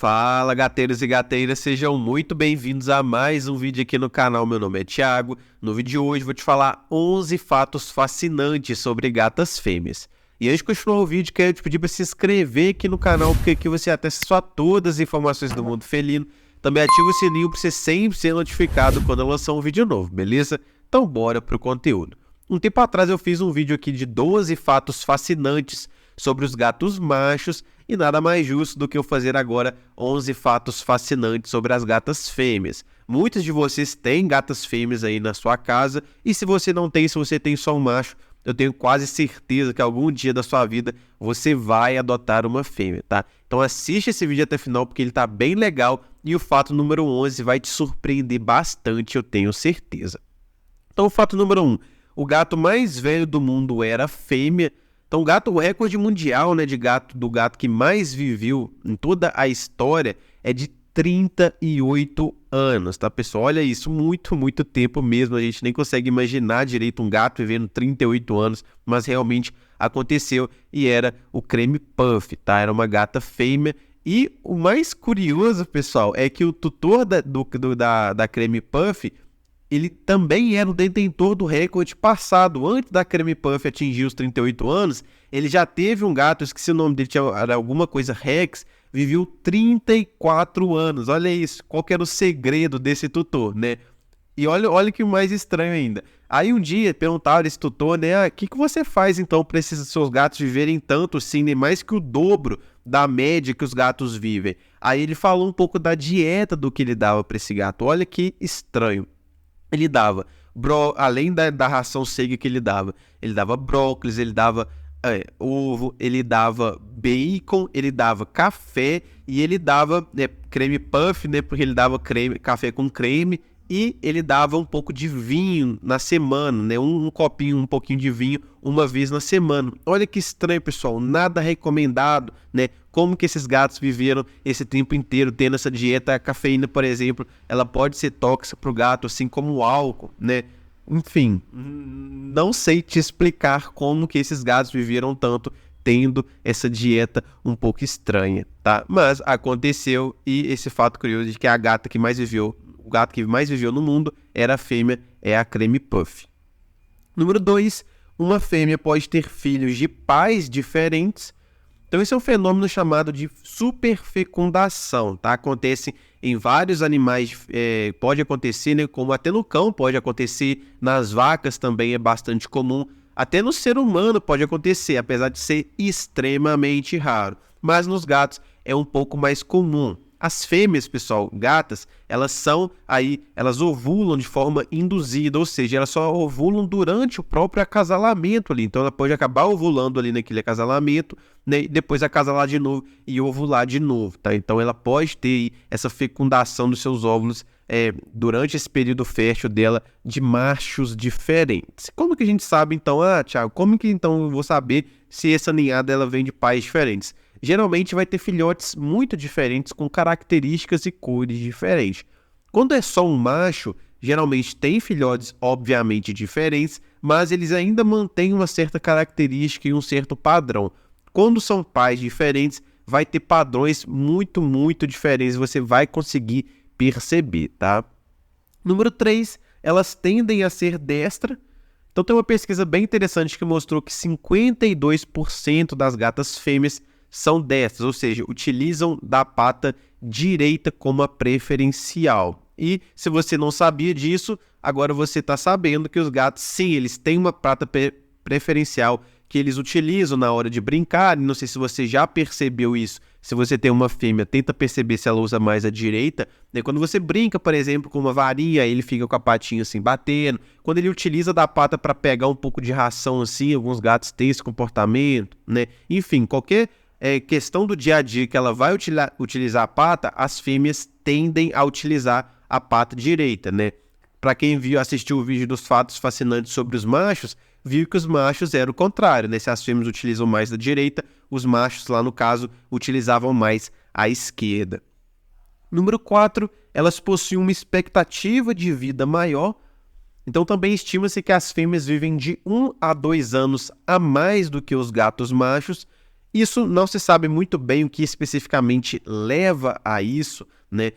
Fala, gateiros e gateiras, sejam muito bem-vindos a mais um vídeo aqui no canal. Meu nome é Thiago. No vídeo de hoje vou te falar 11 fatos fascinantes sobre gatas fêmeas. E antes de continuar o vídeo, quero te pedir para se inscrever aqui no canal, porque aqui você tem acesso a todas as informações do mundo felino. Também ativa o sininho para você sempre ser notificado quando eu lançar um vídeo novo, beleza? Então bora pro conteúdo. Um tempo atrás eu fiz um vídeo aqui de 12 fatos fascinantes sobre os gatos machos e nada mais justo do que eu fazer agora 11 fatos fascinantes sobre as gatas fêmeas. Muitos de vocês têm gatas fêmeas aí na sua casa e se você não tem, se você tem só um macho, eu tenho quase certeza que algum dia da sua vida você vai adotar uma fêmea, tá? Então assiste esse vídeo até o final porque ele tá bem legal e o fato número 11 vai te surpreender bastante, eu tenho certeza. Então o fato número 1, o gato mais velho do mundo era fêmea. Então, o recorde mundial, né, do gato que mais viveu em toda a história é de 38 anos, tá, pessoal? Olha isso, muito tempo mesmo. A gente nem consegue imaginar direito um gato vivendo 38 anos, mas realmente aconteceu e era o Creme Puff, tá? Era uma gata fêmea. E o mais curioso, pessoal, é que o tutor da Creme Puff, ele também era o detentor do recorde passado. Antes da Creme Puff atingir os 38 anos, ele já teve um gato, eu esqueci o nome dele, era alguma coisa Rex, viveu 34 anos. Olha isso, qual que era o segredo desse tutor, né? E olha que mais estranho ainda. Aí um dia perguntaram esse tutor, né? O que você faz então para esses seus gatos viverem tanto assim, nem mais que o dobro da média que os gatos vivem? Aí ele falou um pouco da dieta do que ele dava para esse gato. Olha que estranho. Ele dava, além da ração seca que ele dava brócolis, ele dava ovo, ele dava bacon, ele dava café e ele dava creme puff, né, porque ele dava café com creme e ele dava um pouco de vinho na semana, né, um copinho, um pouquinho de vinho uma vez na semana. Olha que estranho, pessoal, nada recomendado, né? Como que esses gatos viveram esse tempo inteiro tendo essa dieta. A cafeína, por exemplo, ela pode ser tóxica para o gato, assim como o álcool, né? Enfim, não sei te explicar como que esses gatos viveram tanto tendo essa dieta um pouco estranha, tá? Mas aconteceu e esse fato curioso de que a gata que mais viveu, o gato que mais viveu no mundo era a fêmea, é a Creme Puff. Número 2, uma fêmea pode ter filhos de pais diferentes. Então esse é um fenômeno chamado de superfecundação, tá? Acontece em vários animais, pode acontecer, né? Como até no cão pode acontecer, nas vacas também é bastante comum, até no ser humano pode acontecer, apesar de ser extremamente raro. Mas nos gatos é um pouco mais comum. As fêmeas, pessoal, gatas, elas ovulam de forma induzida, ou seja, elas só ovulam durante o próprio acasalamento ali. Então ela pode acabar ovulando ali naquele acasalamento, né, e depois acasalar de novo e ovular de novo, tá? Então ela pode ter essa fecundação dos seus óvulos durante esse período fértil dela de machos diferentes. Como que a gente sabe então, Thiago, como que então eu vou saber se essa ninhada ela vem de pais diferentes? Geralmente vai ter filhotes muito diferentes com características e cores diferentes. Quando é só um macho, geralmente tem filhotes obviamente diferentes, mas eles ainda mantêm uma certa característica e um certo padrão. Quando são pais diferentes, vai ter padrões muito diferentes, você vai conseguir perceber, tá? Número 3, elas tendem a ser destra. Então tem uma pesquisa bem interessante que mostrou que 52% das gatas fêmeas são destras, ou seja, utilizam da pata direita como a preferencial. E se você não sabia disso, agora você está sabendo que os gatos, sim, eles têm uma pata preferencial que eles utilizam na hora de brincar. Não sei se você já percebeu isso. Se você tem uma fêmea, tenta perceber se ela usa mais a direita, né? Quando você brinca, por exemplo, com uma varinha, ele fica com a patinha assim batendo. Quando ele utiliza da pata para pegar um pouco de ração assim, alguns gatos têm esse comportamento, né? Enfim, qualquer questão do dia a dia que ela vai utilizar a pata, as fêmeas tendem a utilizar a pata direita, né? Para quem assistiu o vídeo dos fatos fascinantes sobre os machos, viu que os machos eram o contrário, né? Se as fêmeas utilizam mais da direita, os machos lá no caso utilizavam mais a esquerda. Número 4, elas possuem uma expectativa de vida maior. Então também estima-se que as fêmeas vivem de 1 a 2 anos a mais do que os gatos machos. Isso não se sabe muito bem o que especificamente leva a isso, né?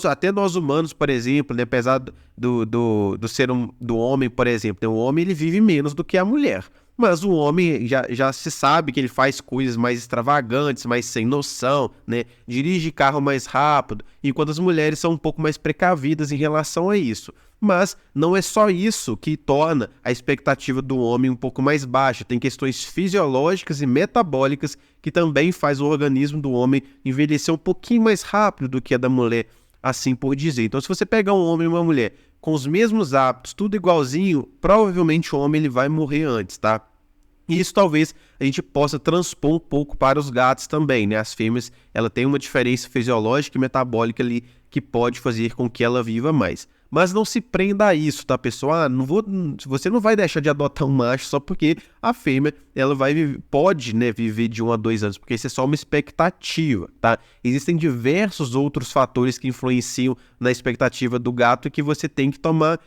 Até nós humanos, por exemplo, né? Apesar do homem, por exemplo, né? O homem ele vive menos do que a mulher. Mas o homem já se sabe que ele faz coisas mais extravagantes, mais sem noção, né? Dirige carro mais rápido, enquanto as mulheres são um pouco mais precavidas em relação a isso. Mas não é só isso que torna a expectativa do homem um pouco mais baixa. Tem questões fisiológicas e metabólicas que também faz o organismo do homem envelhecer um pouquinho mais rápido do que a da mulher, assim por dizer. Então, se você pegar um homem e uma mulher com os mesmos hábitos, tudo igualzinho, provavelmente o homem ele vai morrer antes, tá? E isso talvez a gente possa transpor um pouco para os gatos também, né? As fêmeas, ela tem uma diferença fisiológica e metabólica ali que pode fazer com que ela viva mais. Mas não se prenda a isso, tá, pessoal? Você não vai deixar de adotar um macho só porque a fêmea ela pode, né, viver de 1 a 2 anos, porque isso é só uma expectativa, tá? Existem diversos outros fatores que influenciam na expectativa do gato e que você tem que tomar,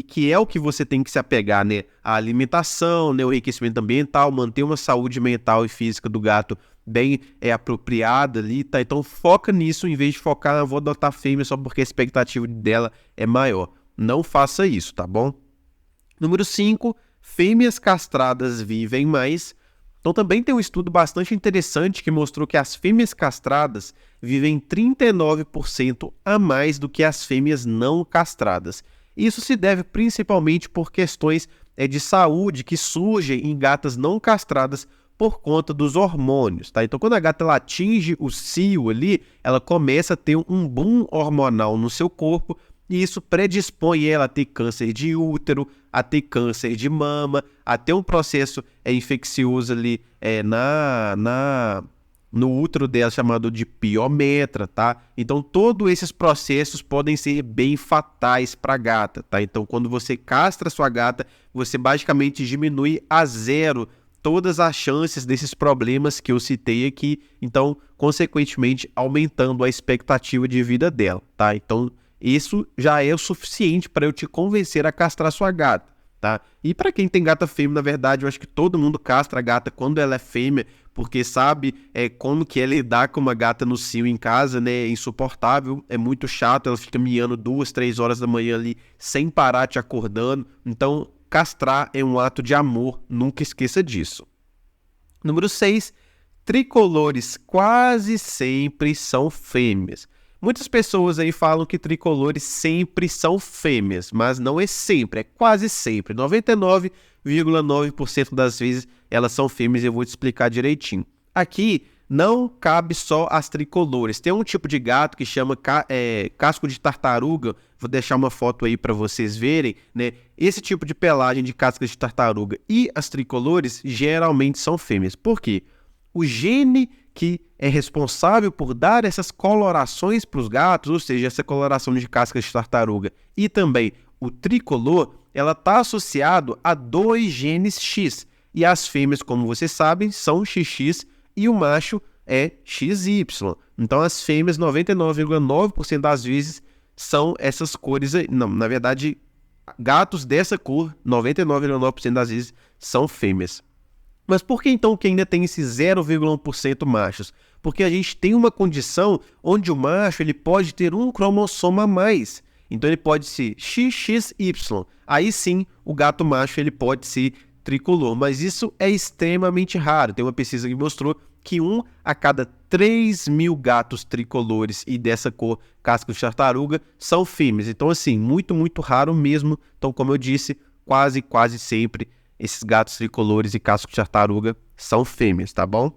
que é o que você tem que se apegar, né? A alimentação, né, o enriquecimento ambiental, manter uma saúde mental e física do gato bem apropriada ali, tá? Então foca nisso em vez de focar, vou adotar fêmea só porque a expectativa dela é maior. Não faça isso, tá bom? Número 5, fêmeas castradas vivem mais. Então também tem um estudo bastante interessante que mostrou que as fêmeas castradas vivem 39% a mais do que as fêmeas não castradas. Isso se deve principalmente por questões de saúde que surgem em gatas não castradas por conta dos hormônios, tá? Então, quando a gata ela atinge o cio ali, ela começa a ter um boom hormonal no seu corpo e isso predispõe ela a ter câncer de útero, a ter câncer de mama, a ter um processo infeccioso ali no útero dela chamado de piometra, tá? Então, todos esses processos podem ser bem fatais para a gata, tá? Então, quando você castra a sua gata, você basicamente diminui a zero todas as chances desses problemas que eu citei aqui, então, consequentemente, aumentando a expectativa de vida dela, tá? Então, isso já é o suficiente para eu te convencer a castrar sua gata, tá? E para quem tem gata fêmea, na verdade, eu acho que todo mundo castra a gata quando ela é fêmea, porque sabe como que é lidar com uma gata no cio em casa, né? É insuportável, é muito chato, ela fica miando 2, 3 horas da manhã ali, sem parar te acordando, então castrar é um ato de amor, nunca esqueça disso. Número 6, tricolores quase sempre são fêmeas. Muitas pessoas aí falam que tricolores sempre são fêmeas, mas não é sempre, é quase sempre. 99,9% das vezes elas são fêmeas e eu vou te explicar direitinho. Aqui não cabe só as tricolores. Tem um tipo de gato que chama casco de tartaruga. Vou deixar uma foto aí para vocês verem, né? Esse tipo de pelagem de casca de tartaruga e as tricolores geralmente são fêmeas. Por quê? O gene que é responsável por dar essas colorações para os gatos, ou seja, essa coloração de casca de tartaruga e também o tricolor, ela está associado a 2 genes X. E as fêmeas, como vocês sabem, são XX e o macho é XY. Então as fêmeas, 99,9% das vezes, são essas cores aí. Não, na verdade, gatos dessa cor, 99,9% das vezes, são fêmeas. Mas por que então que ainda tem esses 0,1% machos? Porque a gente tem uma condição onde o macho ele pode ter um cromossomo a mais. Então ele pode ser XXY. Aí sim, o gato macho ele pode ser tricolor. Mas isso é extremamente raro. Tem uma pesquisa que mostrou que 1 a cada 3.000 gatos tricolores e dessa cor casca de tartaruga são fêmeas. Então assim, muito, muito raro mesmo. Então como eu disse, quase sempre esses gatos tricolores e casco de tartaruga são fêmeas, tá bom?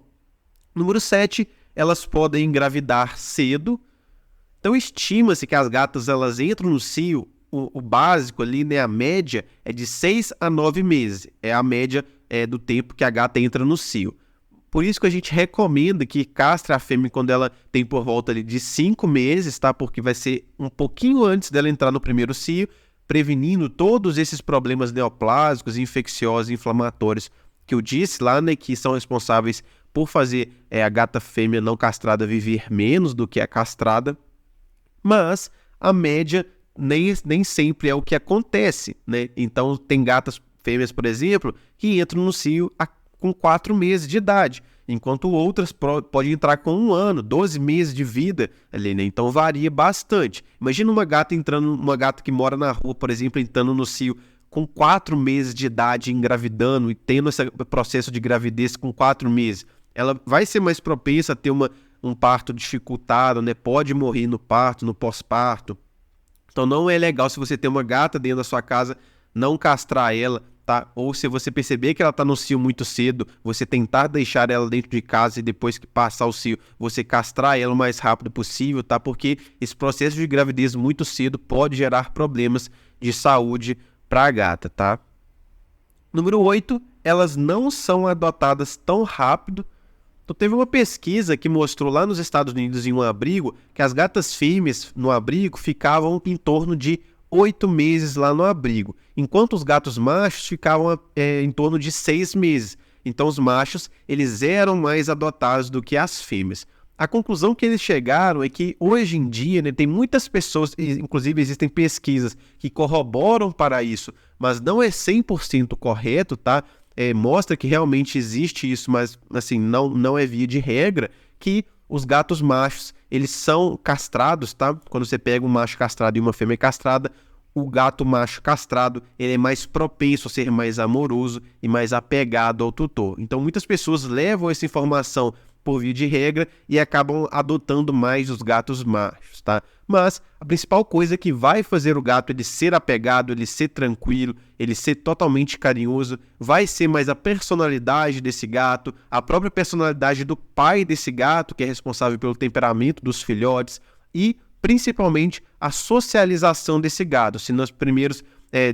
Número 7, elas podem engravidar cedo. Então estima-se que as gatas elas entram no cio, o básico ali, né, a média é de 6 a 9 meses. É a média do tempo que a gata entra no cio. Por isso que a gente recomenda que castre a fêmea quando ela tem por volta ali de 5 meses, tá? Porque vai ser um pouquinho antes dela entrar no primeiro cio, prevenindo todos esses problemas neoplásicos, infecciosos e inflamatórios que eu disse lá, né? Que são responsáveis por fazer a gata fêmea não castrada viver menos do que a castrada. Mas a média nem sempre é o que acontece, né? Então tem gatas fêmeas, por exemplo, que entram no cio com 4 meses de idade. enquanto outras podem entrar com 1 ano, 12 meses de vida ali, né? Então varia bastante. Imagina uma gata que mora na rua, por exemplo, entrando no cio com 4 meses de idade, engravidando e tendo esse processo de gravidez com 4 meses. Ela vai ser mais propensa a ter um parto dificultado, né? Pode morrer no parto, no pós-parto. Então não é legal, se você tem uma gata dentro da sua casa, não castrar ela, tá? Ou se você perceber que ela está no cio muito cedo, você tentar deixar ela dentro de casa e depois que passar o cio, você castrar ela o mais rápido possível, tá? Porque esse processo de gravidez muito cedo pode gerar problemas de saúde para a gata, tá? Número 8, elas não são adotadas tão rápido. Então, teve uma pesquisa que mostrou lá nos Estados Unidos, em um abrigo, que as gatas fêmeas no abrigo ficavam em torno de 8 meses lá no abrigo, enquanto os gatos machos ficavam em torno de 6 meses. Então, os machos eles eram mais adotados do que as fêmeas. A conclusão que eles chegaram é que hoje em dia, né, tem muitas pessoas, inclusive existem pesquisas que corroboram para isso, mas não é 100% correto, tá? Mostra que realmente existe isso, mas assim, não é via de regra, que os gatos machos, eles são castrados, tá? Quando você pega um macho castrado e uma fêmea castrada, o gato macho castrado, ele é mais propenso a ser mais amoroso e mais apegado ao tutor. Então, muitas pessoas levam essa informação por via de regra e acabam adotando mais os gatos machos, tá? Mas a principal coisa que vai fazer o gato ele ser apegado, ele ser tranquilo, ele ser totalmente carinhoso, vai ser mais a personalidade desse gato, a própria personalidade do pai desse gato, que é responsável pelo temperamento dos filhotes, e principalmente a socialização desse gato. Se nos primeiros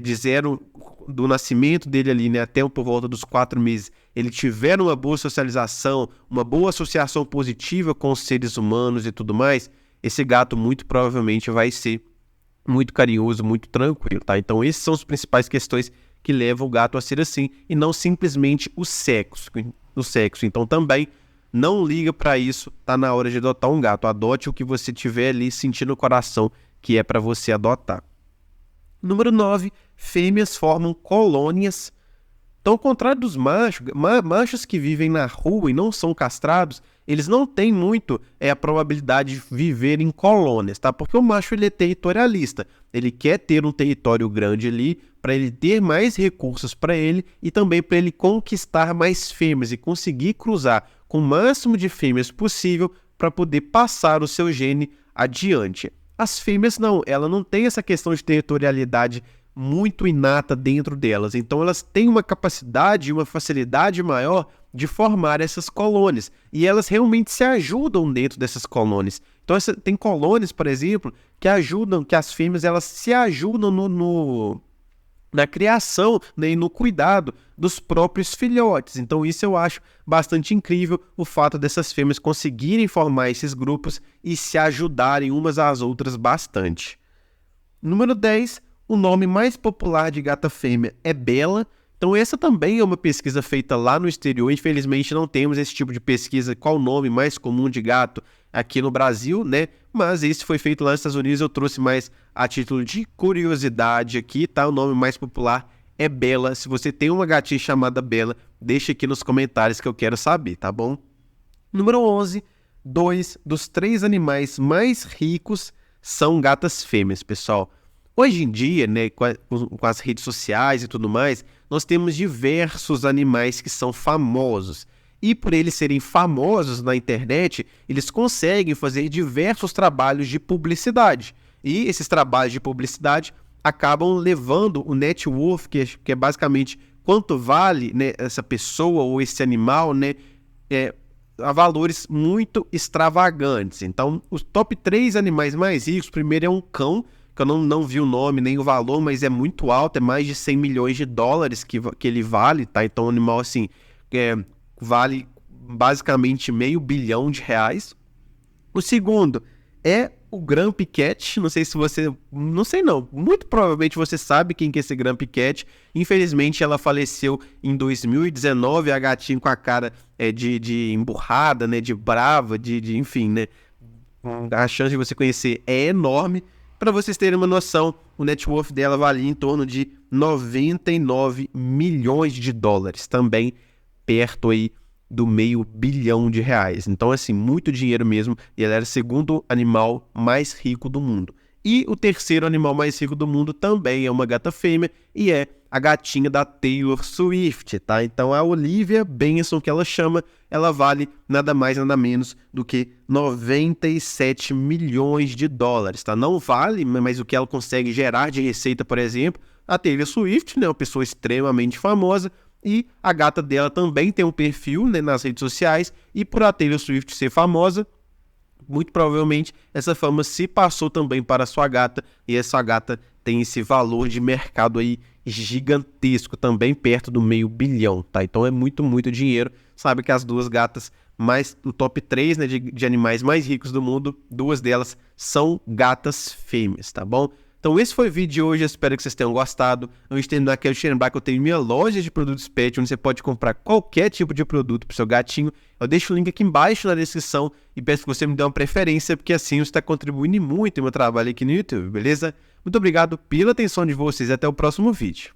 de zero do nascimento dele ali, né, até por volta dos 4 meses, ele tiver uma boa socialização, uma boa associação positiva com os seres humanos e tudo mais, esse gato muito provavelmente vai ser muito carinhoso, muito tranquilo, tá? Então essas são as principais questões que levam o gato a ser assim, e não simplesmente o sexo. Então também não liga para isso, tá na hora de adotar um gato. Adote o que você tiver ali sentindo no coração que é para você adotar. Número 9, fêmeas formam colônias. Então, ao contrário dos machos que vivem na rua e não são castrados, eles não têm muito a probabilidade de viver em colônias, tá? Porque o macho ele é territorialista, ele quer ter um território grande ali para ele ter mais recursos para ele e também para ele conquistar mais fêmeas e conseguir cruzar com o máximo de fêmeas possível para poder passar o seu gene adiante. As fêmeas não, ela não tem essa questão de territorialidade muito inata dentro delas, então elas têm uma capacidade e uma facilidade maior de formar essas colônias, e elas realmente se ajudam dentro dessas colônias. Então tem colônias, por exemplo, que as fêmeas elas se ajudam na criação, né, e no cuidado dos próprios filhotes. Então isso eu acho bastante incrível, o fato dessas fêmeas conseguirem formar esses grupos e se ajudarem umas às outras bastante. Número 10, o nome mais popular de gata fêmea é Bela. Então essa também é uma pesquisa feita lá no exterior. Infelizmente não temos esse tipo de pesquisa, qual o nome mais comum de gato aqui no Brasil, né? Mas esse foi feito lá nos Estados Unidos, eu trouxe mais a título de curiosidade aqui, tá? O nome mais popular é Bela. Se você tem uma gatinha chamada Bela, deixa aqui nos comentários que eu quero saber, tá bom? Número 11, 2 dos 3 animais mais ricos são gatas fêmeas, pessoal. Hoje em dia, né, com as redes sociais e tudo mais, nós temos diversos animais que são famosos. E por eles serem famosos na internet, eles conseguem fazer diversos trabalhos de publicidade. E esses trabalhos de publicidade acabam levando o net worth, que é basicamente quanto vale, né, essa pessoa ou esse animal, né, a valores muito extravagantes. Então, os top 3 animais mais ricos, primeiro é um cão, que eu não vi o nome nem o valor, mas é muito alto, é mais de 100 milhões de dólares que ele vale, tá? Então, um animal assim, vale basicamente R$500 milhão. O segundo é o Grumpy Cat, não sei se você... não sei não, muito provavelmente você sabe quem que é esse Grumpy Cat. Infelizmente ela faleceu em 2019, a gatinha com a cara de emburrada, né, de brava, enfim, né, a chance de você conhecer é enorme. Para vocês terem uma noção, o net worth dela valia em torno de 99 milhões de dólares, também perto aí do R$500 bilhão. Então, assim, muito dinheiro mesmo, e ela era o segundo animal mais rico do mundo. E o terceiro animal mais rico do mundo também é uma gata fêmea, e é a gatinha da Taylor Swift, tá? Então a Olivia Benson, que ela chama, ela vale nada mais, nada menos do que $97 milhões, tá? Não vale, mas o que ela consegue gerar de receita, por exemplo, a Taylor Swift, né, uma pessoa extremamente famosa, e a gata dela também tem um perfil, né, nas redes sociais, e por a Taylor Swift ser famosa, muito provavelmente essa fama se passou também para a sua gata, e essa gata tem esse valor de mercado aí gigantesco, também perto do R$500 bilhão, tá? Então é muito, muito dinheiro. Sabe que as duas gatas mais do top 3, né, de animais mais ricos do mundo, duas delas são gatas fêmeas, tá bom? Então esse foi o vídeo de hoje, eu espero que vocês tenham gostado. Antes de terminar, quero te lembrar que eu tenho minha loja de produtos pet, onde você pode comprar qualquer tipo de produto para o seu gatinho. Eu deixo o link aqui embaixo na descrição e peço que você me dê uma preferência, porque assim você está contribuindo muito no meu trabalho aqui no YouTube, beleza? Muito obrigado pela atenção de vocês e até o próximo vídeo.